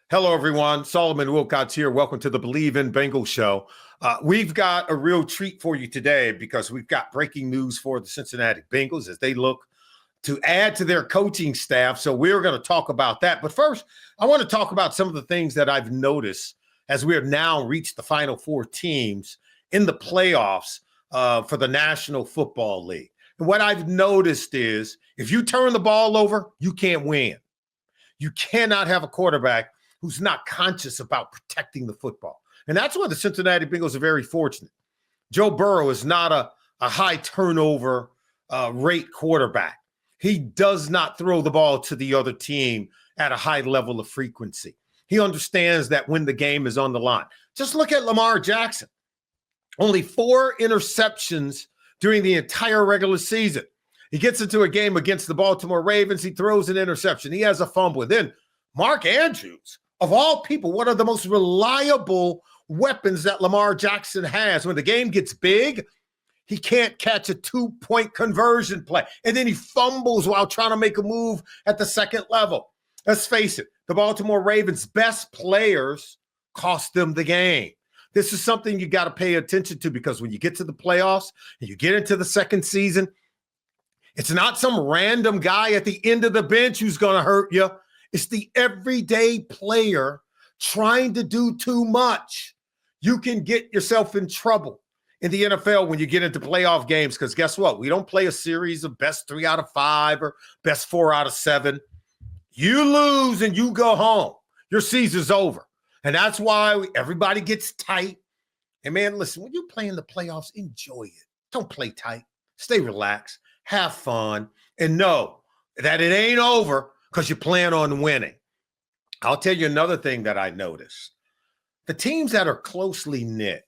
Hello, everyone. Solomon Wilcots here. Welcome to the Bleav in Bengals show. We've got a real treat for you today because we've got breaking news for the Cincinnati Bengals as they look to add to their coaching staff. So we're going to talk about that. But first, I want to talk about some of the things that I've noticed as we have now reached the final four teams in the playoffs for the National Football League. And what I've noticed is if you turn the ball over, you can't win. You cannot have a quarterback who's not conscious about protecting the football. And that's why the Cincinnati Bengals are very fortunate. Joe Burrow is not a high turnover rate quarterback. He does not throw the ball to the other team at a high level of frequency. He understands that when the game is on the line. Just look at Lamar Jackson. Only 4 interceptions during the entire regular season. He gets into a game against the Baltimore Ravens. He throws an interception. He has a fumble. And then Mark Andrews, of all people, one of the most reliable weapons that Lamar Jackson has. When the game gets big, he can't catch a 2-point conversion play. And then he fumbles while trying to make a move at the second level. Let's face it, the Baltimore Ravens' best players cost them the game. This is something you got to pay attention to because when you get to the playoffs and you get into the second season, it's not some random guy at the end of the bench who's going to hurt you. It's the everyday player trying to do too much. You can get yourself in trouble in the NFL when you get into playoff games because guess what? We don't play a series of best 3 out of 5 or best 4 out of 7. You lose and you go home. Your season's over. And that's why everybody gets tight. And, man, listen, when you play in the playoffs, enjoy it. Don't play tight. Stay relaxed. Have fun. And know that it ain't over because you plan on winning. I'll tell you another thing that I noticed. The teams that are closely knit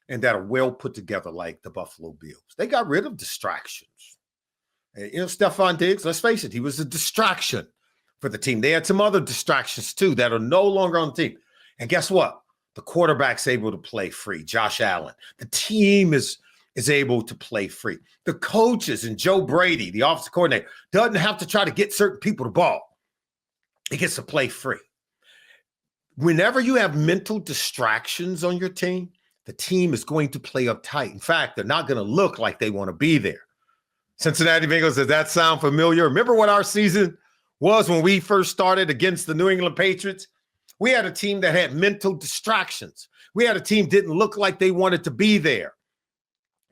and that are well put together, like the Buffalo Bills, they got rid of distractions. Stephon Diggs, let's face it, he was a distraction for the team. They had some other distractions, too, that are no longer on the team. And guess what? The quarterback's able to play free, Josh Allen. The team is able to play free. The coaches and Joe Brady, the offensive coordinator, doesn't have to try to get certain people the ball. He gets to play free. Whenever you have mental distractions on your team, the team is going to play uptight. In fact, they're not going to look like they want to be there. Cincinnati Bengals, does that sound familiar? Remember what our season was when we first started against the New England Patriots? We had a team that had mental distractions. We had a team that didn't look like they wanted to be there.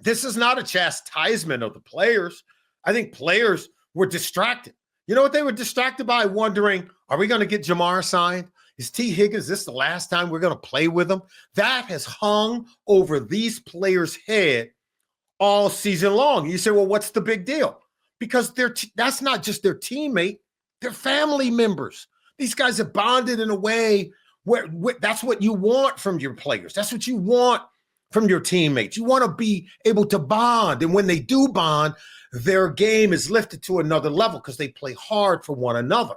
This is not a chastisement of the players. I think players were distracted. You know what they were distracted by? Wondering, are we going to get Jamar signed? Is T. Higgins this the last time we're going to play with him? That has hung over these players' head all season long. You say, well, what's the big deal? Because that's not just their teammate. They're family members. These guys are bonded in a way where that's what you want from your players. That's what you want from your teammates. You want to be able to bond. And when they do bond, their game is lifted to another level because they play hard for one another.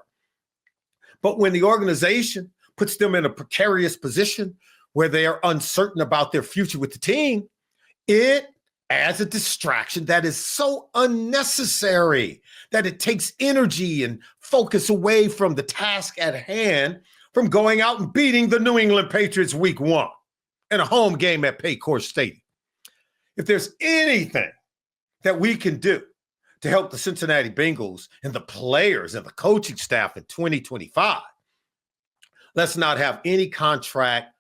But when the organization puts them in a precarious position where they are uncertain about their future with the team, it adds a distraction that is so unnecessary that it takes energy and focus away from the task at hand, from going out and beating the New England Patriots week 1 in a home game at Paycor Stadium. If there's anything that we can do to help the Cincinnati Bengals and the players and the coaching staff in 2025, let's not have any contract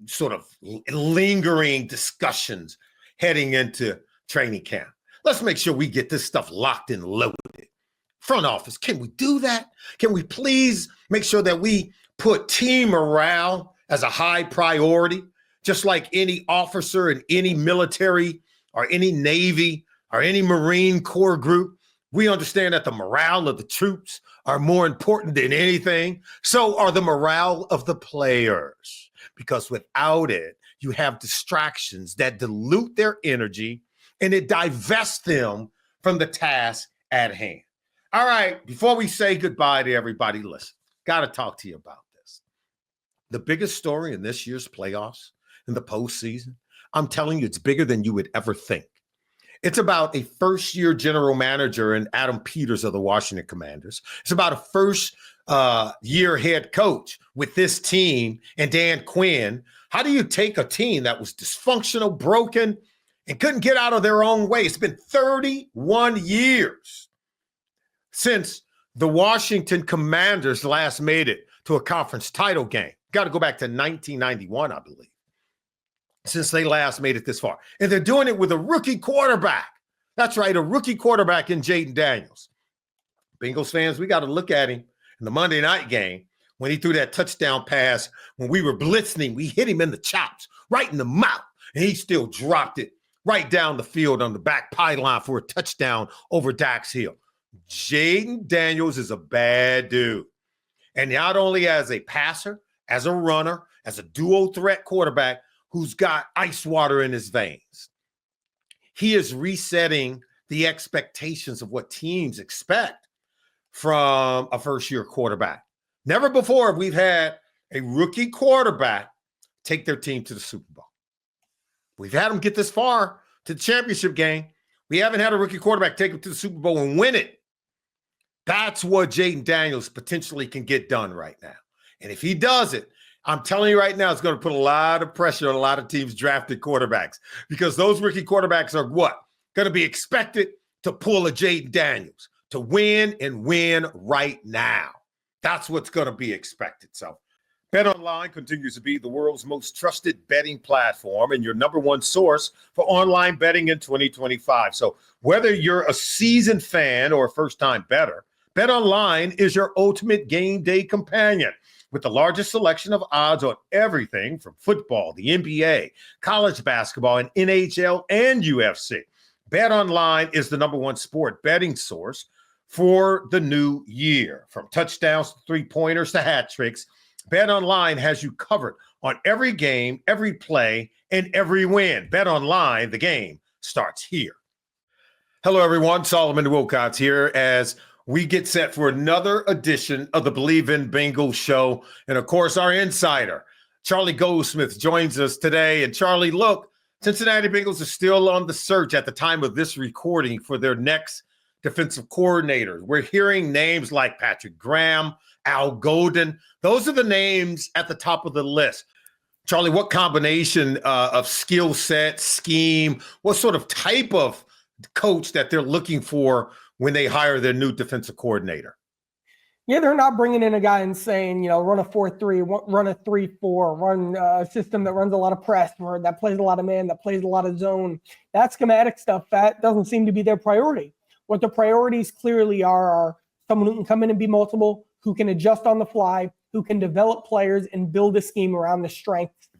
sort of lingering discussions heading into training camp. Let's make sure we get this stuff locked and loaded. Front office, can we do that? Can we please make sure that we put team morale as a high priority, just like any officer in any military or any Navy or any Marine Corps group? We understand that the morale of the troops are more important than anything. So are the morale of the players, because without it, you have distractions that dilute their energy and it divests them from the task at hand. All right, before we say goodbye to everybody, listen, got to talk to you about this. The biggest story in this year's playoffs, in the postseason, I'm telling you, it's bigger than you would ever think. It's about a first-year general manager in Adam Peters of the Washington Commanders. It's about a first year head coach with this team and Dan Quinn. How do you take a team that was dysfunctional, broken, and couldn't get out of their own way? It's been 31 years since the Washington Commanders last made it to a conference title game. Got to go back to 1991, I believe, since they last made it this far. And they're doing it with a rookie quarterback. That's right, a rookie quarterback in Jayden Daniels. Bengals fans, we got to look at him in the Monday night game when he threw that touchdown pass. When we were blitzing him, we hit him in the chops, right in the mouth, and he still dropped it right down the field on the back pylon for a touchdown over Dax Hill. Jayden Daniels is a bad dude. And not only as a passer, as a runner, as a dual threat quarterback who's got ice water in his veins. He is resetting the expectations of what teams expect from a first-year quarterback. Never before have we had a rookie quarterback take their team to the Super Bowl. We've had them get this far to the championship game. We haven't had a rookie quarterback take them to the Super Bowl and win it. That's what Jayden Daniels potentially can get done right now. And if he does it, I'm telling you right now, it's going to put a lot of pressure on a lot of teams drafted quarterbacks, because those rookie quarterbacks are what? Going to be expected to pull a Jayden Daniels, to win and win right now. That's what's going to be expected. So BetOnline continues to be the world's most trusted betting platform and your number one source for online betting in 2025. So whether you're a seasoned fan or a first-time bettor, BetOnline is your ultimate game day companion with the largest selection of odds on everything from football, the NBA, college basketball, and NHL and UFC. BetOnline is the number one sport betting source for the new year. From touchdowns to three-pointers to hat tricks, BetOnline has you covered on every game, every play, and every win. BetOnline, the game starts here. Hello, everyone. Solomon Wilcots here as we get set for another edition of the Bleav in Bengals show. And, of course, our insider, Charlie Goldsmith, joins us today. And, Charlie, look, Cincinnati Bengals are still on the search at the time of this recording for their next defensive coordinator. We're hearing names like Patrick Graham, Al Golden. Those are the names at the top of the list. Charlie, what combination of skill set, scheme, what sort of type of coach that they're looking for when they hire their new defensive coordinator? Yeah, they're not bringing in a guy and saying, run a 4-3, run a 3-4, run a system that runs a lot of press, or that plays a lot of man, that plays a lot of zone. That schematic stuff, that doesn't seem to be their priority. What the priorities clearly are someone who can come in and be multiple, who can adjust on the fly, who can develop players and build a scheme around the strengths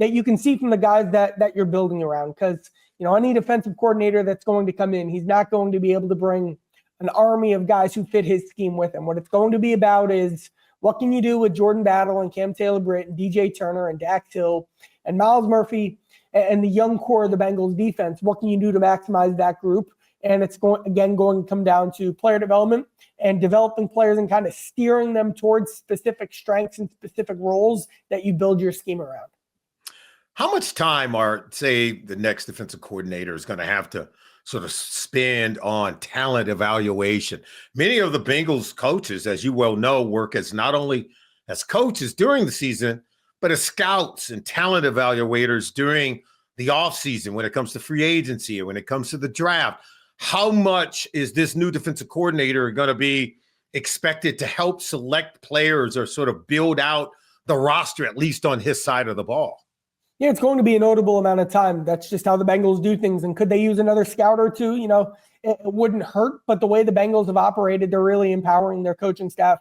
that you can see from the guys that you're building around. Because, any defensive coordinator that's going to come in, he's not going to be able to bring an army of guys who fit his scheme with him. What it's going to be about is what can you do with Jordan Battle and Cam Taylor-Britt and DJ Turner and Dax Hill and Miles Murphy and the young core of the Bengals defense? What can you do to maximize that group? And it's going to come down to player development and developing players and kind of steering them towards specific strengths and specific roles that you build your scheme around. How much time are, say, the next defensive coordinator is going to have to sort of spend on talent evaluation? Many of the Bengals coaches, as you well know, work as not only as coaches during the season, but as scouts and talent evaluators during the offseason when it comes to free agency or when it comes to the draft. How much is this new defensive coordinator going to be expected to help select players or sort of build out the roster, at least on his side of the ball? Yeah, it's going to be a notable amount of time. That's just how the Bengals do things. And could they use another scout or two? It wouldn't hurt. But the way the Bengals have operated, they're really empowering their coaching staff.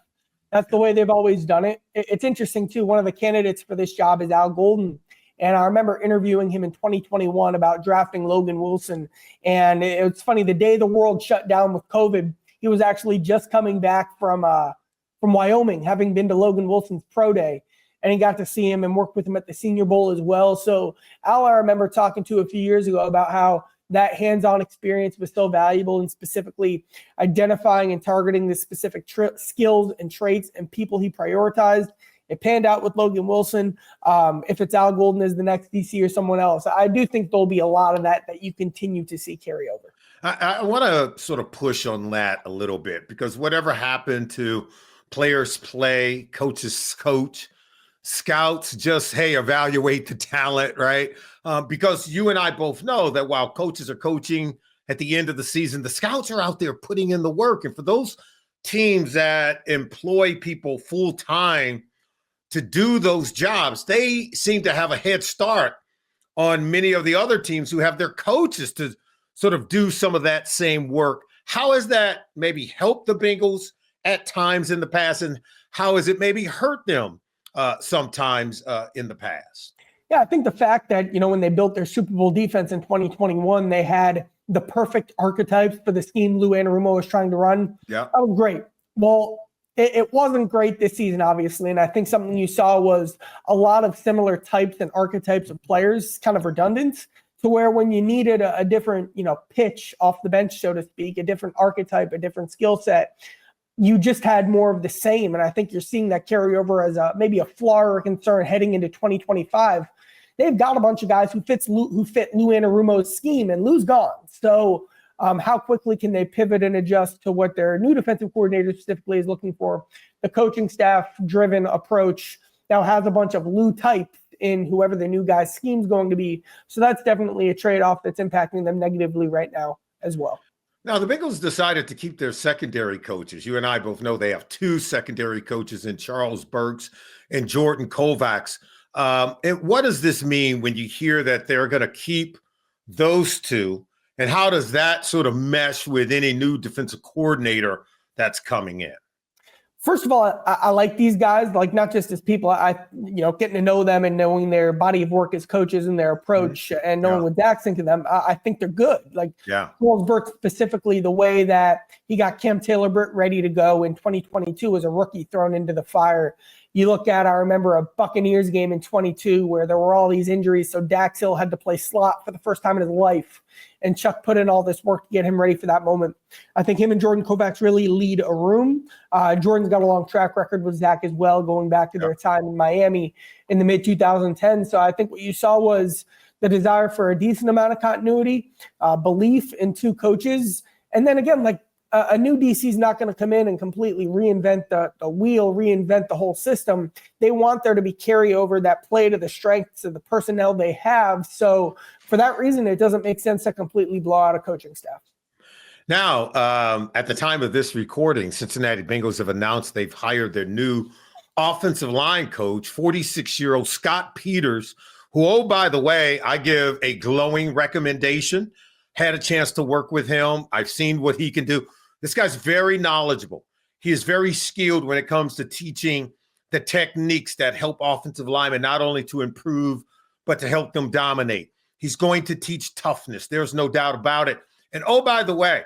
That's the way they've always done it. It's interesting, too. One of the candidates for this job is Al Golden. And I remember interviewing him in 2021 about drafting Logan Wilson. And it's funny, the day the world shut down with COVID, he was actually just coming back from Wyoming, having been to Logan Wilson's pro day. And he got to see him and work with him at the Senior Bowl as well. So Al, I remember talking to a few years ago about how that hands-on experience was so valuable, and specifically identifying and targeting the specific skills and traits and people he prioritized. It panned out with Logan Wilson. If it's Al Golden as the next DC or someone else, I do think there'll be a lot of that you continue to see carry over. I want to sort of push on that a little bit, because whatever happened to players play, coaches coach, scouts just, hey, evaluate the talent, right? Because you and I both know that while coaches are coaching at the end of the season, the scouts are out there putting in the work. And for those teams that employ people full time to do those jobs, they seem to have a head start on many of the other teams who have their coaches to sort of do some of that same work. How has that maybe helped the Bengals at times in the past, and how has it maybe hurt them sometimes in the past? Yeah, I think the fact that, when they built their Super Bowl defense in 2021, they had the perfect archetypes for the scheme Lou Anarumo was trying to run. Yeah, that was great. Well, it wasn't great this season, obviously, and I think something you saw was a lot of similar types and archetypes of players, kind of redundant, to where when you needed a different, pitch off the bench, so to speak, a different archetype, a different skill set, you just had more of the same. And I think you're seeing that carry over as maybe a flaw or a concern heading into 2025. They've got a bunch of guys who fit Lou Anarumo's scheme, and Lou's gone. So how quickly can they pivot and adjust to what their new defensive coordinator specifically is looking for? The coaching staff-driven approach now has a bunch of Lou type in whoever the new guy's scheme is going to be. So that's definitely a trade-off that's impacting them negatively right now as well. Now, the Bengals decided to keep their secondary coaches. You and I both know they have two secondary coaches in Charles Burks and Jordan Kovacs. And what does this mean when you hear that they're going to keep those two? And how does that sort of mesh with any new defensive coordinator that's coming in? First of all, I like these guys, like not just as people, getting to know them and knowing their body of work as coaches and their approach and knowing what Dak's thinking of them. I think they're good. Like Charles Burke specifically, the way that he got Cam Taylor-Britt ready to go in 2022 as a rookie thrown into the fire. You look at, I remember a Buccaneers game in 22 where there were all these injuries. So Dax Hill had to play slot for the first time in his life. And Chuck put in all this work to get him ready for that moment. I think him and Jordan Kovacs really lead a room. Jordan's got a long track record with Zach as well, going back to their time in Miami in the mid-2010s. So I think what you saw was the desire for a decent amount of continuity, belief in two coaches. And then again, like, a new DC is not going to come in and completely reinvent the wheel, reinvent the whole system. They want there to be carryover that play to the strengths of the personnel they have. So for that reason, it doesn't make sense to completely blow out a coaching staff. Now, at the time of this recording, Cincinnati Bengals have announced they've hired their new offensive line coach, 46-year-old Scott Peters, who, oh, by the way, I give a glowing recommendation. Had a chance to work with him. I've seen what he can do. This guy's very knowledgeable. He is very skilled when it comes to teaching the techniques that help offensive linemen not only to improve, but to help them dominate. He's going to teach toughness. There's no doubt about it. And oh, by the way,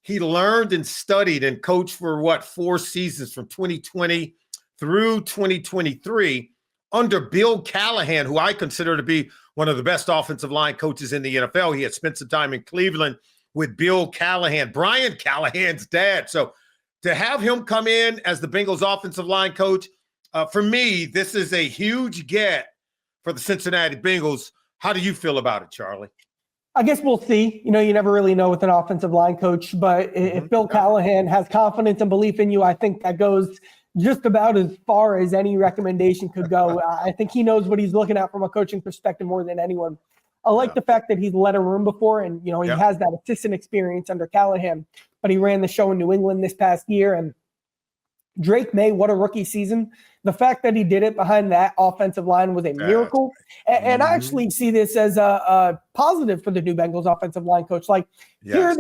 he learned and studied and coached for 4 seasons from 2020 through 2023 under Bill Callahan, who I consider to be one of the best offensive line coaches in the NFL. He had spent some time in Cleveland with Bill Callahan, Brian Callahan's dad. So to have him come in as the Bengals offensive line coach, for me, this is a huge get for the Cincinnati Bengals. How do you feel about it, Charlie? I guess we'll see. You never really know with an offensive line coach, but if Bill Callahan has confidence and belief in you, I think that goes just about as far as any recommendation could go. I think he knows what he's looking at from a coaching perspective more than anyone. I like the fact that he's led a room before and, he has that assistant experience under Callahan, but he ran the show in New England this past year. And Drake May, what a rookie season. The fact that he did it behind that offensive line was a miracle. And I actually see this as a positive for the new Bengals offensive line coach. Here,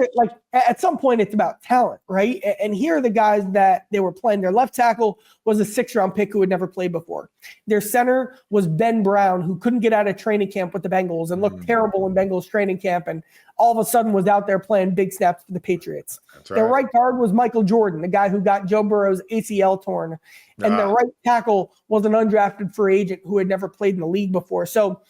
at some point, it's about talent, right? And here are the guys that they were playing. Their left tackle was a 6th-round pick who had never played before. Their center was Ben Brown, who couldn't get out of training camp with the Bengals and looked terrible in Bengals training camp, and all of a sudden was out there playing big snaps for the Patriots. Their right guard was Michael Jordan, the guy who got Joe Burrow's ACL torn. And their right tackle was an undrafted free agent who had never played in the league before. So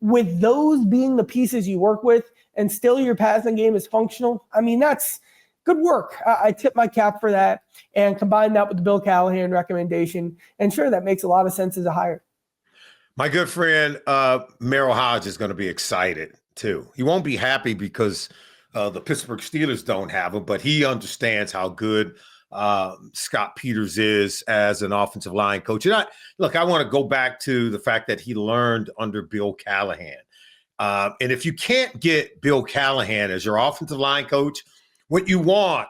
with those being the pieces you work with and still your passing game is functional, I mean, that's good work. I tip my cap for that and combine that with the Bill Callahan recommendation. And sure, that makes a lot of sense as a hire. My good friend, Merrill Hodge is going to be excited too. He won't be happy because the Pittsburgh Steelers don't have him, but he understands how good Scott Peters is as an offensive line coach. And I want to go back to the fact that he learned under Bill Callahan. And if you can't get Bill Callahan as your offensive line coach, what you want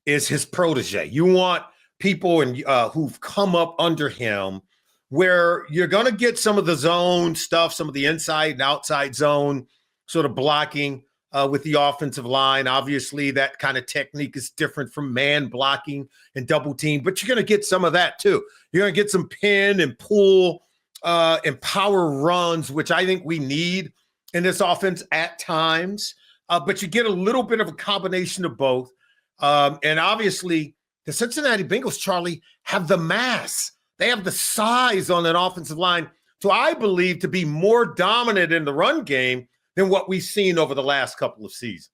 is his protege. You want people who've come up under him, where you're going to get some of the zone stuff, some of the inside and outside zone sort of blocking with the offensive line. Obviously, that kind of technique is different from man blocking and double team, but you're going to get some of that too. You're going to get some pin and pull and power runs, which I think we need in this offense at times. But you get a little bit of a combination of both. And obviously, the Cincinnati Bengals, Charlie, have the mass. They have the size on an offensive line to, I believe, to be more dominant in the run game than what we've seen over the last couple of seasons.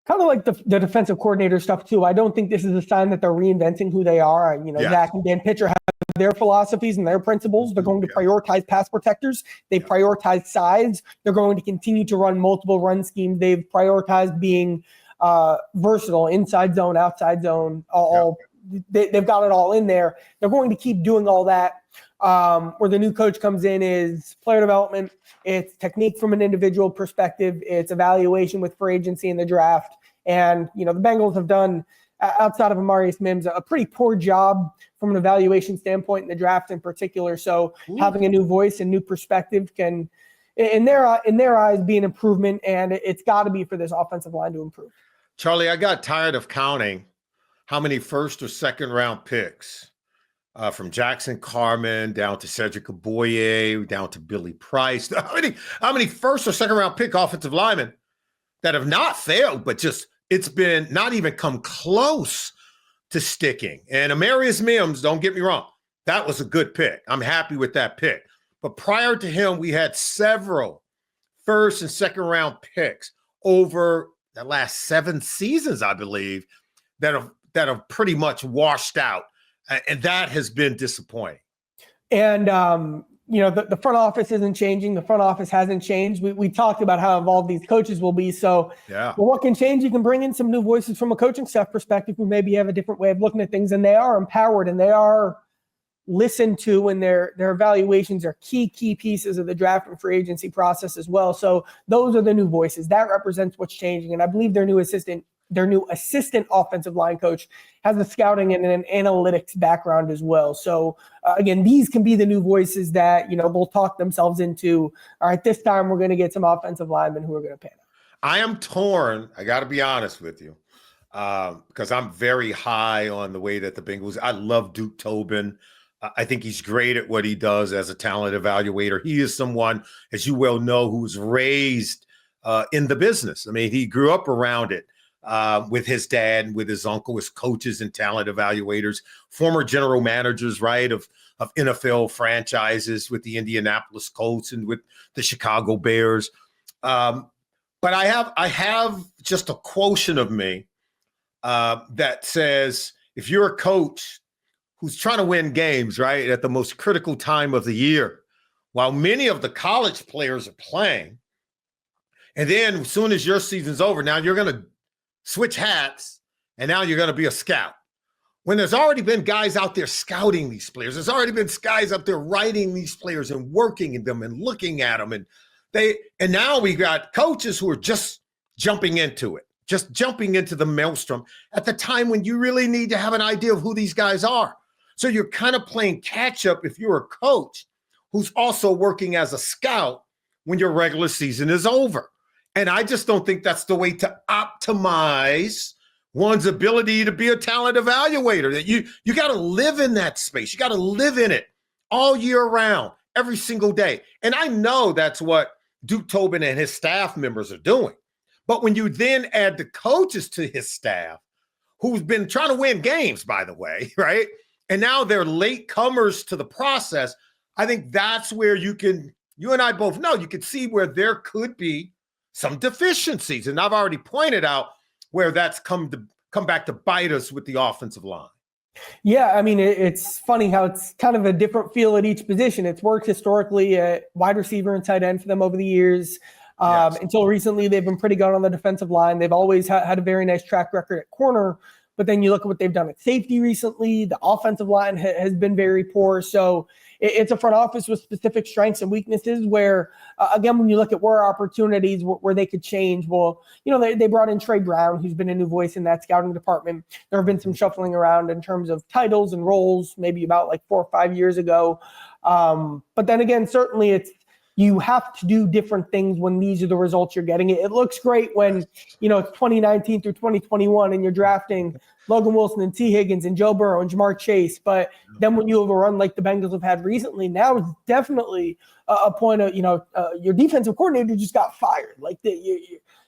Kind of like the defensive coordinator stuff, too. I don't think this is a sign that they're reinventing who they are. Zach and Dan Pitcher have their philosophies and their principles. They're going to prioritize pass protectors. They prioritize size. They're going to continue to run multiple run schemes. They've prioritized being versatile, inside zone, outside zone, they've got it all in there. They're going to keep doing all that. Where the new coach comes in is player development. It's technique from an individual perspective. It's evaluation with free agency in the draft. And, the Bengals have done, outside of Amarius Mims, a pretty poor job from an evaluation standpoint in the draft in particular. So having a new voice and new perspective can, in their eyes, be an improvement. And it's got to be for this offensive line to improve. Charlie, I got tired of counting how many first or second round picks from Jackson Carman down to Cedric Aboye, down to Billy Price. How many first or second round pick offensive linemen that have not failed, but just it's been not even come close to sticking. And Amarius Mims, don't get me wrong, that was a good pick. I'm happy with that pick. But prior to him, we had several first and second round picks over the last 7 seasons, I believe, that have pretty much washed out. And that has been disappointing. And, the front office isn't changing. The front office hasn't changed. We talked about how involved these coaches will be. So what can change? You can bring in some new voices from a coaching staff perspective who maybe have a different way of looking at things, and they are empowered and they are listened to, and their evaluations are key pieces of the draft and free agency process as well. So those are the new voices. That represents what's changing. And I believe their new assistant offensive line coach has a scouting and an analytics background as well. So again, these can be the new voices that, they'll talk themselves into, all right, this time we're going to get some offensive linemen who are going to pan out. I am torn. I got to be honest with you, because I'm very high on the way that the Bengals, I love Duke Tobin. I think he's great at what he does as a talent evaluator. He is someone, as you well know, who's raised in the business. I mean, he grew up around it. With his dad, with his uncle, as coaches and talent evaluators, former general managers, right, of NFL franchises with the Indianapolis Colts and with the Chicago Bears. But I have just a quotient of me that says, if you're a coach who's trying to win games, right, at the most critical time of the year, while many of the college players are playing, and then as soon as your season's over, now you're going to switch hats, and now you're going to be a scout. When there's already been guys out there scouting these players, there's already been guys out there writing these players and working in them and looking at them. And now we got coaches who are just jumping into it, just jumping into the maelstrom at the time when you really need to have an idea of who these guys are. So you're kind of playing catch up if you're a coach who's also working as a scout when your regular season is over. And I just don't think that's the way to optimize one's ability to be a talent evaluator. That you got to live in that space. You got to live in it all year round, every single day. And I know that's what Duke Tobin and his staff members are doing. But when you then add the coaches to his staff, who's been trying to win games, by the way, right? And now they're late comers to the process. I think that's where you and I both know, you can see where there could be some deficiencies. And I've already pointed out where that's come back to bite us with the offensive line. Yeah, I mean, it's funny how it's kind of a different feel at each position. It's worked historically at wide receiver and tight end for them over the years. Until recently, they've been pretty good on the defensive line. They've always had a very nice track record at corner. But then you look at what they've done at safety recently. The offensive line has been very poor. So it's a front office with specific strengths and weaknesses where, again, when you look at where opportunities where they could change, well, they brought in Trey Brown, who's been a new voice in that scouting department. There have been some shuffling around in terms of titles and roles, maybe about like 4 or 5 years ago. But then again, certainly you have to do different things when these are the results you're getting. It looks great when, it's 2019 through 2021 and you're drafting Logan Wilson and T. Higgins and Joe Burrow and Jamar Chase. But then when you have a run like the Bengals have had recently, now it's definitely a point of, your defensive coordinator just got fired. Like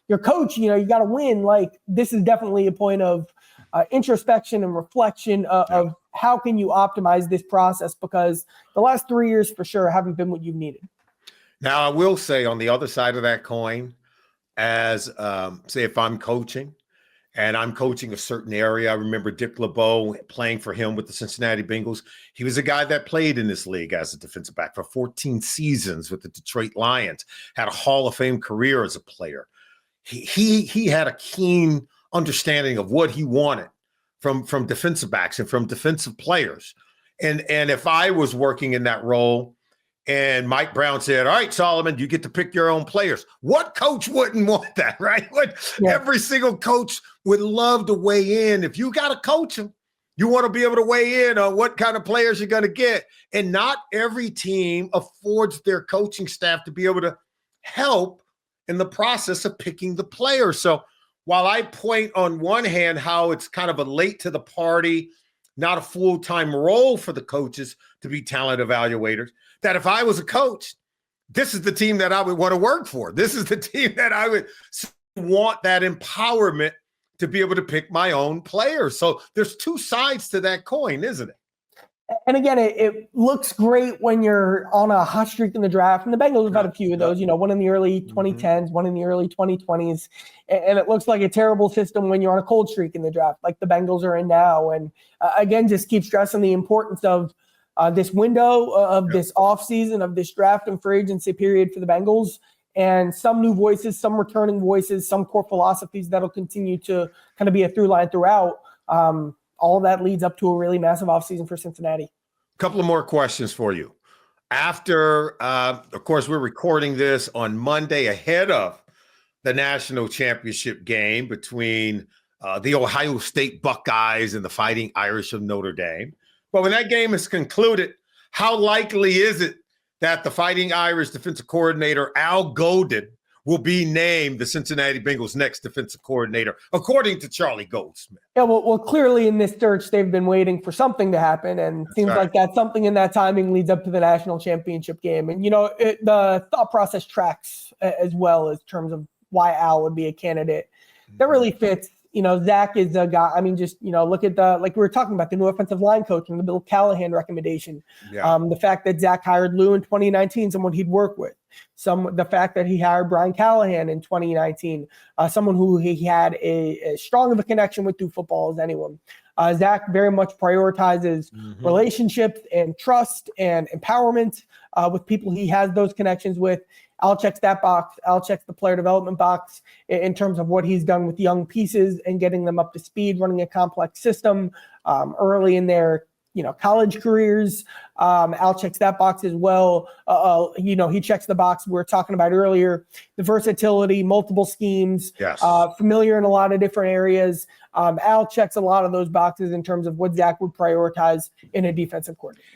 your coach, you got to win. Like this is definitely a point of introspection and reflection of how can you optimize this process, because the last 3 years for sure haven't been what you've needed. Now, I will say on the other side of that coin, as say if I'm coaching and I'm coaching a certain area, I remember Dick LeBeau playing for him with the Cincinnati Bengals. He was a guy that played in this league as a defensive back for 14 seasons with the Detroit Lions, had a Hall of Fame career as a player. He had a keen understanding of what he wanted from defensive backs and from defensive players. And if I was working in that role, and Mike Brown said, all right, Solomon, you get to pick your own players. What coach wouldn't want that, right? Every single coach would love to weigh in. If you got to coach them, you want to be able to weigh in on what kind of players you're going to get. And not every team affords their coaching staff to be able to help in the process of picking the players. So while I point on one hand how it's kind of a late to the party, not a full-time role for the coaches to be talent evaluators, that if I was a coach, this is the team that I would want to work for. This is the team that I would want that empowerment to be able to pick my own players. So there's two sides to that coin, isn't it? And again, it looks great when you're on a hot streak in the draft. And the Bengals have had a few of those, one in the early 2010s, one in the early 2020s. And it looks like a terrible system when you're on a cold streak in the draft, like the Bengals are in now. And again, just keep stressing the importance of this window of this offseason, of this draft and free agency period for the Bengals, and some new voices, some returning voices, some core philosophies that'll continue to kind of be a through line throughout. All of that leads up to a really massive offseason for Cincinnati. A couple of more questions for you. After, of course, we're recording this on Monday ahead of the national championship game between the Ohio State Buckeyes and the Fighting Irish of Notre Dame. But when that game is concluded, how likely is it that the Fighting Irish defensive coordinator, Al Golden, will be named the Cincinnati Bengals' next defensive coordinator, according to Charlie Goldsmith? Yeah, well, clearly in this search, they've been waiting for something to happen, and it seems like that something in that timing leads up to the national championship game. And, the thought process tracks as well as terms of why Al would be a candidate. That really fits. Zach is a guy. I mean, just, look at like we were talking about, the new offensive line coach and the Bill Callahan recommendation. Yeah. The fact that Zach hired Lou in 2019, someone he'd work with. The fact that he hired Brian Callahan in 2019, someone who he had as strong of a connection with through football as anyone. Zach very much prioritizes relationships and trust and empowerment with people he has those connections with. Al checks that box. Al checks the player development box in terms of what he's done with young pieces and getting them up to speed, running a complex system early in their college careers. Al checks that box as well. He checks the box we were talking about earlier, the versatility, multiple schemes, yes. Familiar in a lot of different areas. Al checks a lot of those boxes in terms of what Zach would prioritize in a defensive coordinator.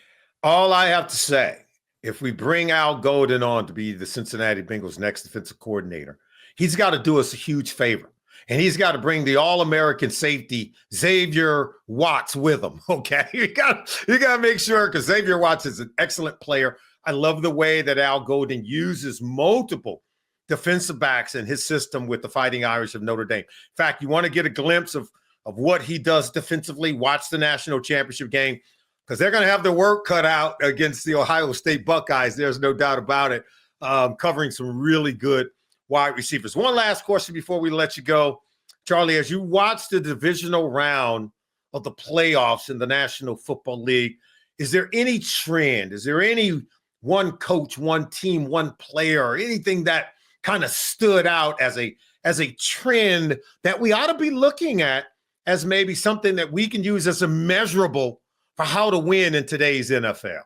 All I have to say, if we bring Al Golden on to be the Cincinnati Bengals' next defensive coordinator, he's got to do us a huge favor. And he's got to bring the All-American safety, Xavier Watts, with him, okay? You got to make sure, because Xavier Watts is an excellent player. I love the way that Al Golden uses multiple defensive backs in his system with the Fighting Irish of Notre Dame. In fact, you want to get a glimpse of what he does defensively, watch the national championship game, because they're going to have their work cut out against the Ohio State Buckeyes. There's no doubt about it, covering some really good wide receivers. One last question before we let you go. Charlie, as you watch the divisional round of the playoffs in the National Football League, is there any trend? Is there any one coach, one team, one player, or anything that kind of stood out as a trend that we ought to be looking at as maybe something that we can use as a measurable for how to win in today's NFL?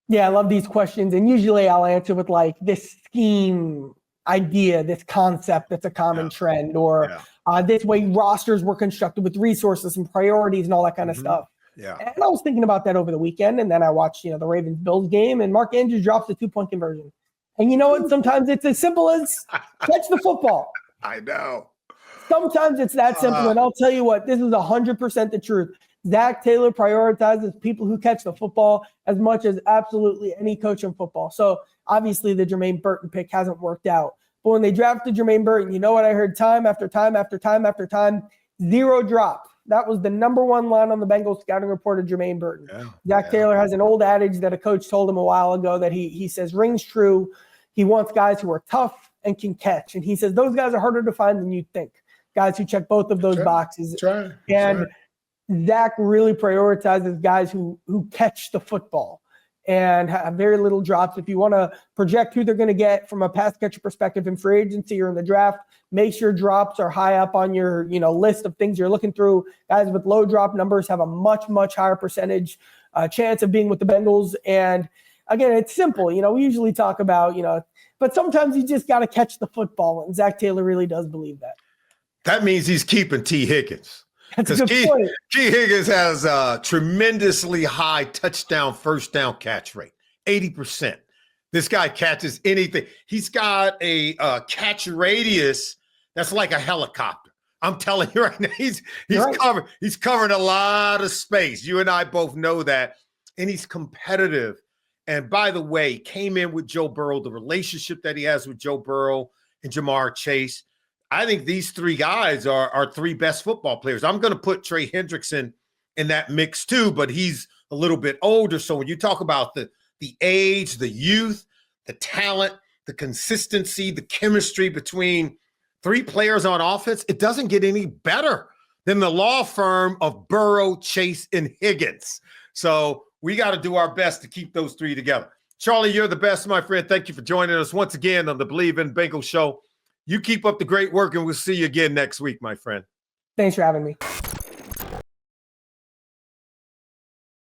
Yeah, I love these questions. And usually I'll answer with like this scheme idea, this concept that's a common trend, or this way rosters were constructed with resources and priorities and all that kind of stuff. Yeah. And I was thinking about that over the weekend. And then I watched, the Ravens-Bills game, and Mark Andrews drops a 2-point conversion. And you know what? Sometimes it's as simple as catch the football. I know. Sometimes it's that simple. And I'll tell you what, this is 100% the truth. Zach Taylor prioritizes people who catch the football as much as absolutely any coach in football. So obviously the Jermaine Burton pick hasn't worked out. But when they drafted Jermaine Burton, you know what I heard time after time after time after time? 0 drop. That was the number one line on the Bengals scouting report of Jermaine Burton. Zach Taylor has an old adage that a coach told him a while ago that he says rings true. He wants guys who are tough and can catch. And he says those guys are harder to find than you think. Guys who check both of those boxes. Zach really prioritizes guys who catch the football and have very little drops. If you want to project who they're going to get from a pass catcher perspective in free agency or in the draft, make sure drops are high up on your list of things you're looking through. Guys with low drop numbers have a much, much higher percentage chance of being with the Bengals. And again, it's simple. We usually talk about, but sometimes you just got to catch the football. And Zach Taylor really does believe that. That means he's keeping T. Higgins. That's a good point. T. Higgins has a tremendously high touchdown, first down catch rate, 80%. This guy catches anything. He's got a catch radius that's like a helicopter. I'm telling you right now, he's covering a lot of space. You and I both know that. And he's competitive. And by the way, came in with Joe Burrow, the relationship that he has with Joe Burrow and Jamar Chase. I think these 3 guys are 3 best football players. I'm going to put Trey Hendrickson in that mix too, but he's a little bit older. So when you talk about the age, the youth, the talent, the consistency, the chemistry between 3 players on offense, it doesn't get any better than the law firm of Burrow, Chase, and Higgins. So we got to do our best to keep those 3 together. Charlie, you're the best, my friend. Thank you for joining us once again on the Bleav in Bengals show. You keep up the great work, and we'll see you again next week, my friend. Thanks for having me.